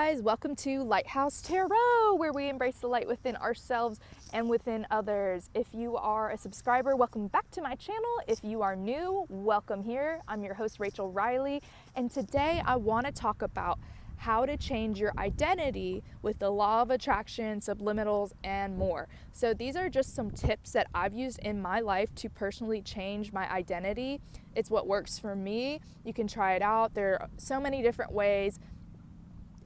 guys, welcome to Lighthouse Tarot, where we embrace the light within ourselves and within others. If you are a subscriber, welcome back to my channel. If you are new, welcome here. I'm your host, Rachel Riley, and today I want to talk about how to change your identity with the law of attraction, subliminals, and more. So these are just some tips that I've used in my life to personally change my identity. It's what works for me. You can try it out. There are so many different ways.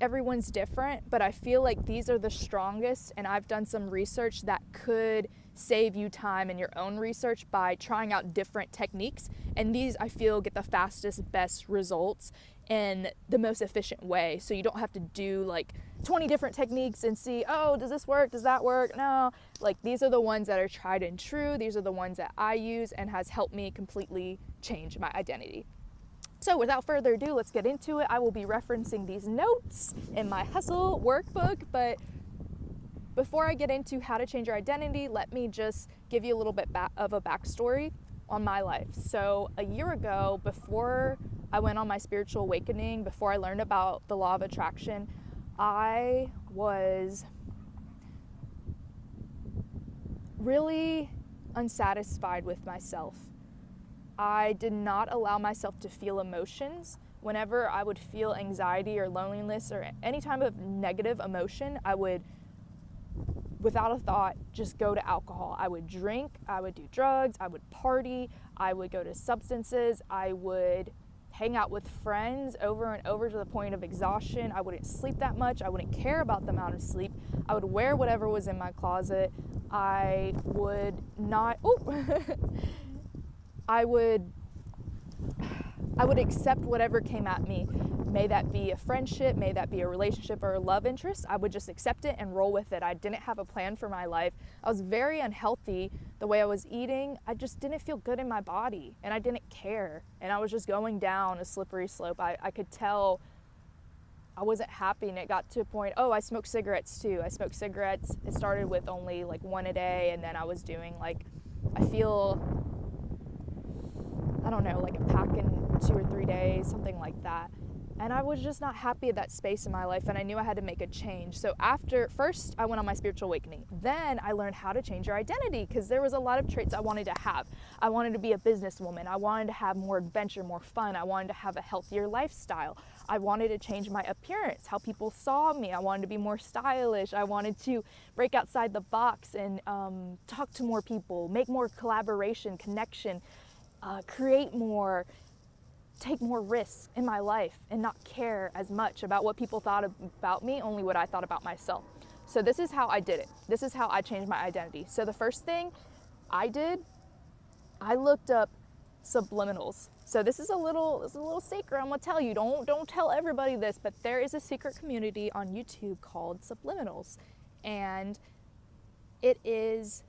Everyone's different, but I feel like these are the strongest, and I've done some research that could save you time in your own research by trying out different techniques, and these I feel get the fastest, best results in the most efficient way. So you don't have to do like 20 different techniques and see, oh, does this work? Does that work? No, like these are the ones that are tried and true. These are the ones that I use and has helped me completely change my identity. So without further ado, let's get into it. I will be referencing these notes in my Hustle workbook, but before I get into how to change your identity, let me just give you a little bit of a backstory on my life. So a year ago, before I went on my spiritual awakening, before I learned about the law of attraction, I was really unsatisfied with myself. I did not allow myself to feel emotions. Whenever I would feel anxiety or loneliness or any type of negative emotion, I would, without a thought, just go to alcohol. I would drink, I would do drugs, I would party, I would go to substances, I would hang out with friends over and over to the point of exhaustion. I wouldn't sleep that much. I wouldn't care about the amount of sleep. I would wear whatever was in my closet. I would not... I would accept whatever came at me. May that be a friendship, may that be a relationship or a love interest. I would just accept it and roll with it. I didn't have a plan for my life. I was very unhealthy the way I was eating. I just didn't feel good in my body and I didn't care. And I was just going down a slippery slope. I could tell I wasn't happy, and it got to a point, I smoked cigarettes too. I smoked cigarettes. It started with only like one a day, and then I was doing like a pack in 2 or 3 days, something like that. And I was just not happy at that space in my life, and I knew I had to make a change. So first I went on my spiritual awakening. Then I learned how to change your identity, because there was a lot of traits I wanted to have. I wanted to be a businesswoman. I wanted to have more adventure, more fun. I wanted to have a healthier lifestyle. I wanted to change my appearance, how people saw me. I wanted to be more stylish. I wanted to break outside the box and talk to more people, make more collaboration, connection, create more, take more risks in my life, and not care as much about what people thought about me, only what I thought about myself. So this is how I did it. This is how I changed my identity. So the first thing I did, I looked up subliminals. So this is a little secret I'm gonna tell you. Don't tell everybody this, but there is a secret community on YouTube called Subliminals, and it is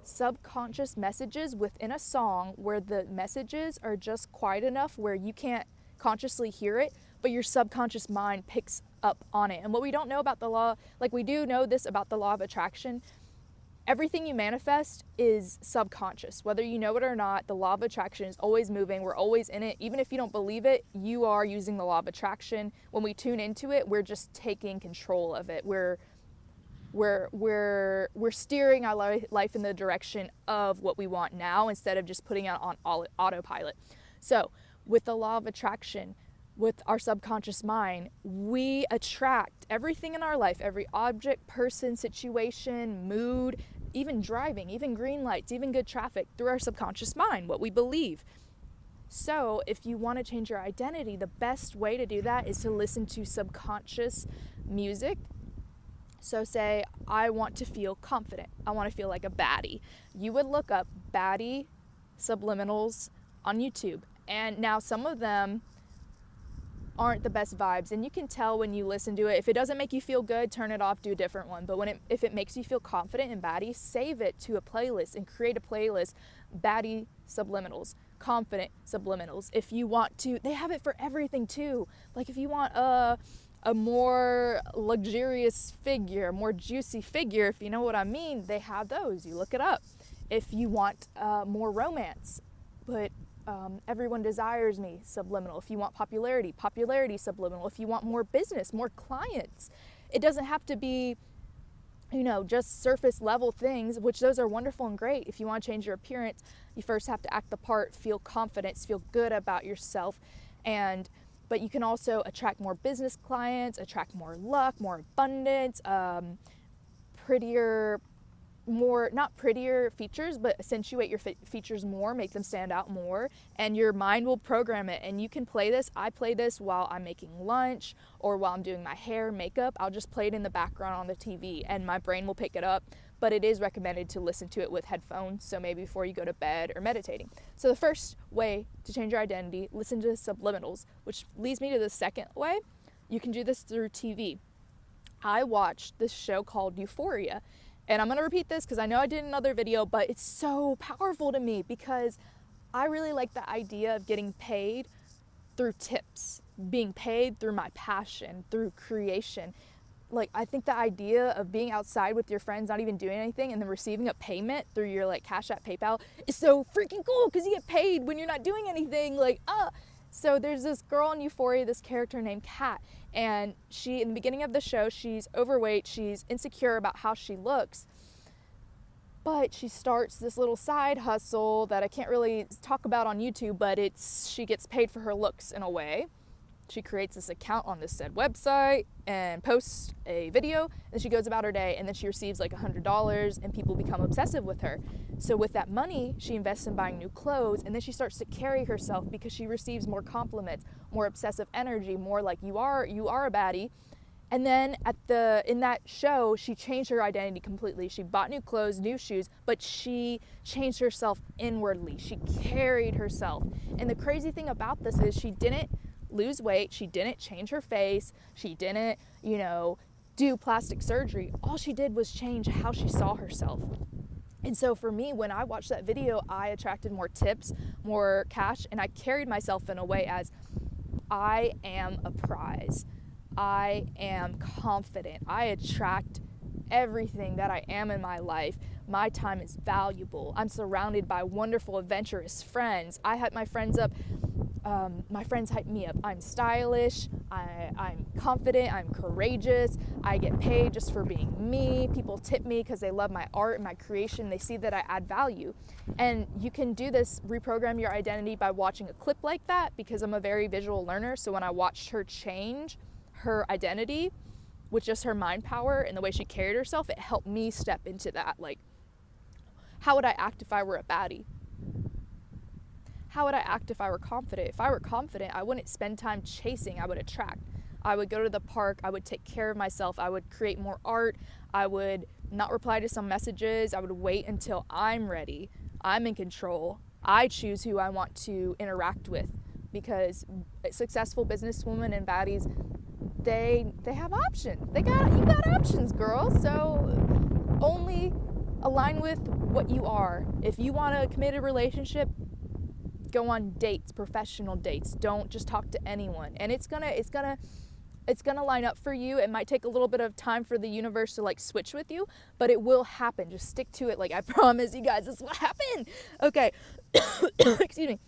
subconscious messages within a song where the messages are just quiet enough where you can't consciously hear it, but your subconscious mind picks up on it. And what we don't know about the law, like we do know this about the law of attraction, everything you manifest is subconscious. Whether you know it or not, the law of attraction is always moving. We're always in it. Even if you don't believe it, you are using the law of attraction. When we tune into it, we're just taking control of it. We're steering our life in the direction of what we want now, instead of just putting it on autopilot. So with the law of attraction, with our subconscious mind, we attract everything in our life, every object, person, situation, mood, even driving, even green lights, even good traffic, through our subconscious mind, what we believe. So if you want to change your identity, the best way to do that is to listen to subconscious music. So say, I want to feel confident. I want to feel like a baddie. You would look up baddie subliminals on YouTube. And now some of them aren't the best vibes. And you can tell when you listen to it. If it doesn't make you feel good, turn it off, do a different one. But if it makes you feel confident and baddie, save it to a playlist and create a playlist, baddie subliminals, confident subliminals. If you want to, they have it for everything too. Like if you want a more luxurious figure, more juicy figure, if you know what I mean, they have those. You look it up. If you want more romance, but everyone desires me, subliminal. If you want popularity, popularity, subliminal. If you want more business, more clients, it doesn't have to be, just surface level things, which those are wonderful and great. If you want to change your appearance, you first have to act the part, feel confidence, feel good about yourself. But you can also attract more business clients, attract more luck, more abundance, prettier, more, not prettier features, but accentuate your features more, make them stand out more, and your mind will program it. And you can play this. I play this while I'm making lunch or while I'm doing my hair, makeup. I'll just play it in the background on the TV and my brain will pick it up. But it is recommended to listen to it with headphones, so maybe before you go to bed or meditating. So the first way to change your identity, listen to subliminals, which leads me to the second way. You can do this through TV. I watched this show called Euphoria, and I'm going to repeat this because I know I did another video, but it's so powerful to me because I really like the idea of getting paid through tips, being paid through my passion, through creation. Like, I think the idea of being outside with your friends, not even doing anything, and then receiving a payment through your Cash App, PayPal is so freaking cool because you get paid when you're not doing anything. So there's this girl in Euphoria, this character named Kat, and she, in the beginning of the show, she's overweight, she's insecure about how she looks, but she starts this little side hustle that I can't really talk about on YouTube, but she gets paid for her looks in a way. She creates this account on this said website and posts a video, and she goes about her day, and then she receives $100 and people become obsessive with her. So with that money, she invests in buying new clothes, and then she starts to carry herself because she receives more compliments, more obsessive energy, more like you are a baddie. And then in that show, she changed her identity completely. She bought new clothes, new shoes, but she changed herself inwardly. She carried herself. And the crazy thing about this is she didn't lose weight, she didn't change her face, she didn't, do plastic surgery. All she did was change how she saw herself. And so for me, when I watched that video, I attracted more tips, more cash, and I carried myself in a way as I am a prize. I am confident. I attract everything that I am in my life. My time is valuable. I'm surrounded by wonderful, adventurous friends. I hype my friends up. My friends hype me up. I'm stylish, I'm confident, I'm courageous, I get paid just for being me. People tip me because they love my art and my creation. They see that I add value. And you can do this, reprogram your identity by watching a clip like that, because I'm a very visual learner. So when I watched her change her identity with just her mind power and the way she carried herself, it helped me step into that. How would I act if I were a baddie? How would I act if I were confident? If I were confident, I wouldn't spend time chasing, I would attract. I would go to the park, I would take care of myself, I would create more art, I would not reply to some messages, I would wait until I'm ready, I'm in control, I choose who I want to interact with, because successful businesswomen and baddies, they have options. You got options, girl. So only align with what you are. If you want a committed relationship, go on dates, professional dates. Don't just talk to anyone. And it's gonna line up for you. It might take a little bit of time for the universe to switch with you, but it will happen. Just stick to it. I promise you guys, this will happen. Okay. Excuse me.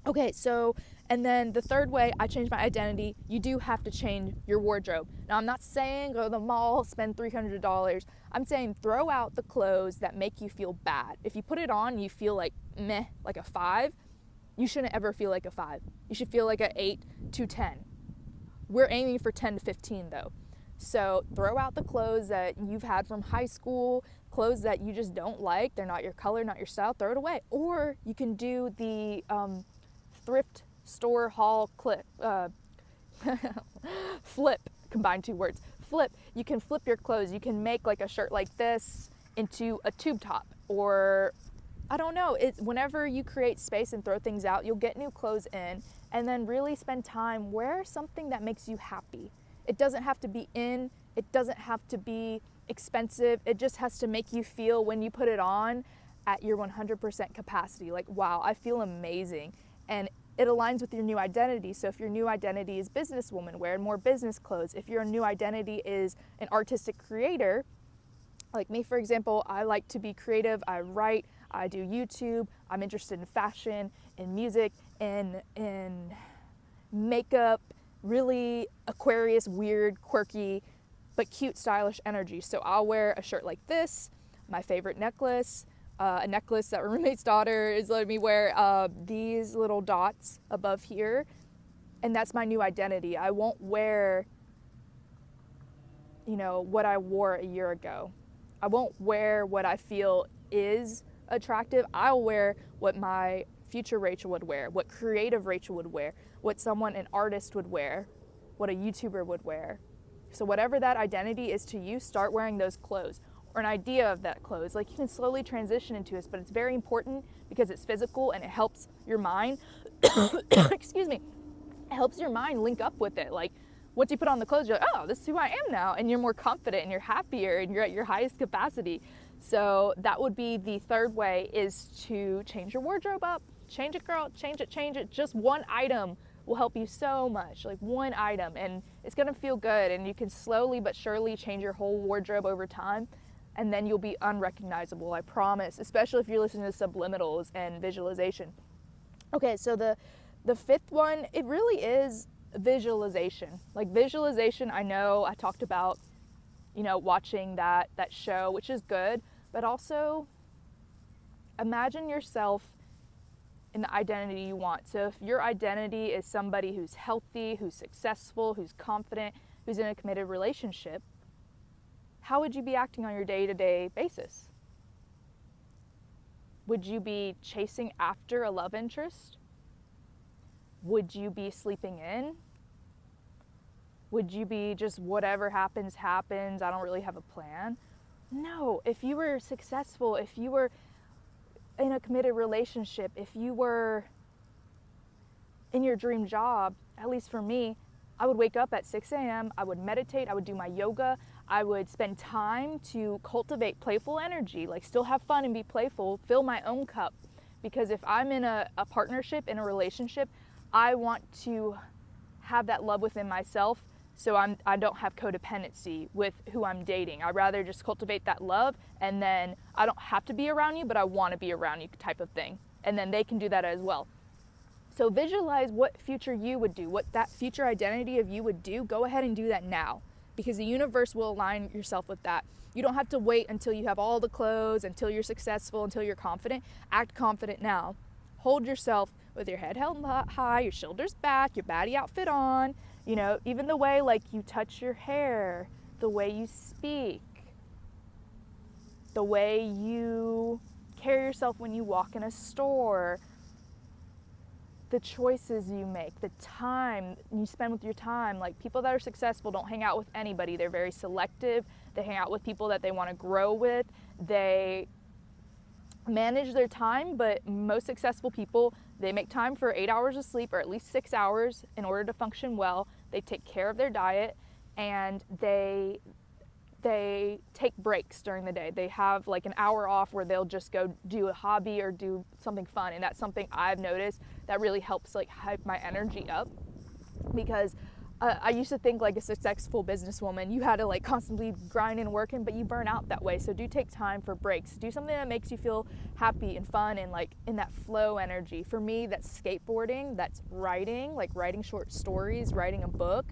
Okay, so, and then the third way I changed my identity, you do have to change your wardrobe. Now, I'm not saying go to the mall, spend $300. I'm saying throw out the clothes that make you feel bad. If you put it on, you feel meh, like a 5, you shouldn't ever feel like a 5. You should feel like an 8 to 10. We're aiming for 10 to 15 though. So throw out the clothes that you've had from high school, clothes that you just don't like, they're not your color, not your style, throw it away. Or you can do the thrift store haul flip, combine 2 words, flip. You can flip your clothes. You can make a shirt like this into a tube top, or I don't know, whenever you create space and throw things out, you'll get new clothes in, and then really spend time, wear something that makes you happy. It doesn't have to be in, it doesn't have to be expensive, it just has to make you feel when you put it on at your 100% capacity, wow, I feel amazing. And it aligns with your new identity. So if your new identity is businesswoman, wear more business clothes. If your new identity is an artistic creator, like me, for example, I like to be creative. I write, I do YouTube. I'm interested in fashion, in music, in makeup, really Aquarius, weird, quirky, but cute, stylish energy. So I'll wear a shirt like this, my favorite necklace, a necklace that my roommate's daughter is letting me wear, these little dots above here, and that's my new identity. I won't wear, what I wore a year ago. I won't wear what I feel is attractive. I'll wear what my future Rachel would wear, what creative Rachel would wear, what an artist would wear, what a YouTuber would wear. So whatever that identity is to you, start wearing those clothes or an idea of that clothes. Like, you can slowly transition into this, but it's very important because it's physical and it helps your mind, excuse me, it helps your mind link up with it. Like, once you put on the clothes, you're like, oh, this is who I am now. And you're more confident and you're happier and you're at your highest capacity. So that would be the third way, is to change your wardrobe up. Change it, girl, change it. Just one item will help you so much, like one item, and it's gonna feel good, and you can slowly but surely change your whole wardrobe over time, and then you'll be unrecognizable, I promise, especially if you're listening to subliminals and visualization. Okay, so the fifth one, it really is visualization. Like, visualization, I know I talked about, watching that show, which is good, but also imagine yourself in the identity you want. So if your identity is somebody who's healthy, who's successful, who's confident, who's in a committed relationship, how would you be acting on your day-to-day basis? Would you be chasing after a love interest? Would you be sleeping in? Would you be just whatever happens, happens, I don't really have a plan? No, if you were successful, if you were in a committed relationship, if you were in your dream job, at least for me, I would wake up at 6 a.m., I would meditate, I would do my yoga, I would spend time to cultivate playful energy, like still have fun and be playful, fill my own cup. Because if I'm in a partnership, in a relationship, I want to have that love within myself, so I don't have codependency with who I'm dating. I'd rather just cultivate that love, and then I don't have to be around you, but I want to be around you type of thing. And then they can do that as well. So visualize what future you would do, what that future identity of you would do. Go ahead and do that now, because the universe will align yourself with that. You don't have to wait until you have all the clothes, until you're successful, until you're confident. Act confident now. Hold yourself with your head held high, your shoulders back, your baddie outfit on, even the way like you touch your hair, the way you speak, the way you carry yourself when you walk in a store, the choices you make, the time you spend with your time. Like, people that are successful don't hang out with anybody. They're very selective. They hang out with people that they want to grow with. They manage their time, but most successful people, they make time for 8 hours of sleep, or at least 6 hours, in order to function well. They take care of their diet, and they take breaks during the day. They have like an hour off where they'll just go do a hobby or do something fun, and that's something I've noticed that really helps like hype my energy up. Because I used to think like a successful businesswoman, you had to like constantly grind and working, but you burn out that way. So do take time for breaks. Do something that makes you feel happy and fun and like in that flow energy. For me, that's skateboarding, that's writing, like writing short stories, writing a book,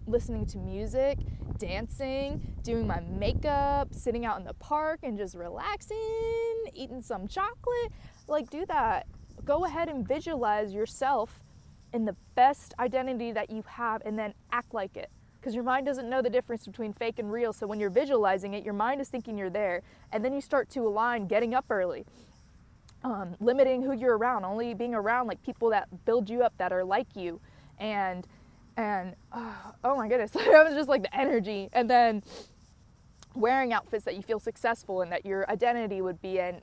listening to music, dancing, doing my makeup, sitting out in the park and just relaxing, eating some chocolate. Like, do that. Go ahead and visualize yourself in the best identity that you have, and then act like it, because your mind doesn't know the difference between fake and real. So when you're visualizing it, your mind is thinking you're there, and then you start to align getting up early, limiting who you're around, only being around like people that build you up, that are like you, and oh my goodness, that was just like the energy. And then wearing outfits that you feel successful in, that your identity would be in,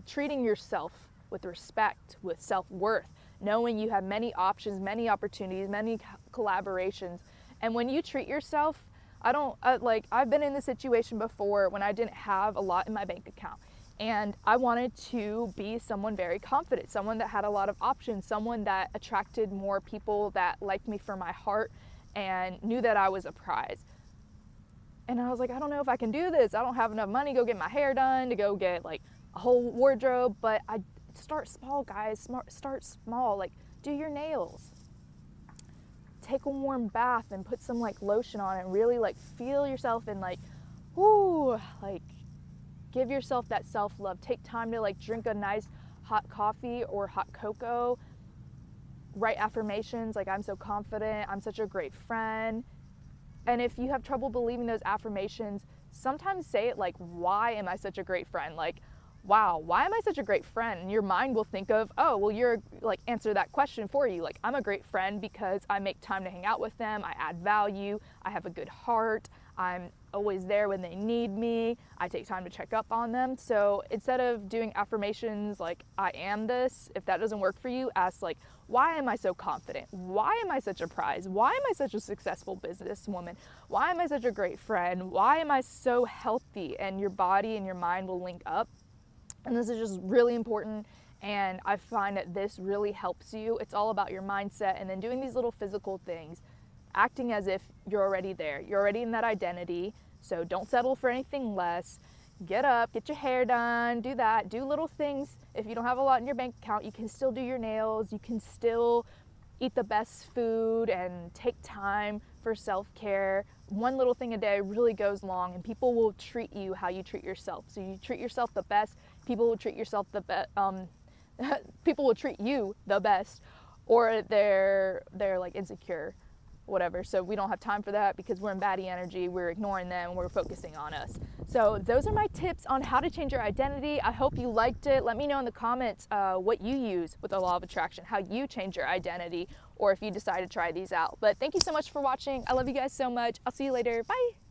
treating yourself with respect, with self-worth, knowing you have many options, many opportunities, many collaborations. And when you treat yourself, I've been in this situation before when I didn't have a lot in my bank account, and I wanted to be someone very confident, someone that had a lot of options, someone that attracted more people that liked me for my heart and knew that I was a prize. And I was like, I don't know if I can do this. I don't have enough money to go get my hair done, to go get like a whole wardrobe, but I start small, guys. Start small. Like, do your nails. Take a warm bath and put some like lotion on it and really like feel yourself and like, whoo, like give yourself that self-love. Take time to like drink a nice hot coffee or hot cocoa. Write affirmations like, I'm so confident, I'm such a great friend. And if you have trouble believing those affirmations, sometimes say it like, why am I such a great friend? Like, wow, why am I such a great friend? And your mind will think of, oh, well, you're like, answer that question for you. Like, I'm a great friend because I make time to hang out with them. I add value. I have a good heart. I'm always there when they need me. I take time to check up on them. So instead of doing affirmations like, I am this, if that doesn't work for you, ask like, why am I so confident? Why am I such a prize? Why am I such a successful businesswoman? Why am I such a great friend? Why am I so healthy? And your body and your mind will link up. And this is just really important, and I find that this really helps you. It's all about your mindset, and then doing these little physical things, acting as if you're already there. You're already in that identity, so don't settle for anything less. Get up, get your hair done, do that, do little things. If you don't have a lot in your bank account, you can still do your nails, you can still eat the best food and take time for self-care. One little thing a day really goes long, and people will treat you how you treat yourself. So you treat yourself the best, people will treat yourself the best. People will treat you the best, or they're like insecure, whatever. So we don't have time for that because we're in baddie energy. We're ignoring them. We're focusing on us. So those are my tips on how to change your identity. I hope you liked it. Let me know in the comments what you use with the law of attraction, how you change your identity, or if you decide to try these out. But thank you so much for watching. I love you guys so much. I'll see you later. Bye.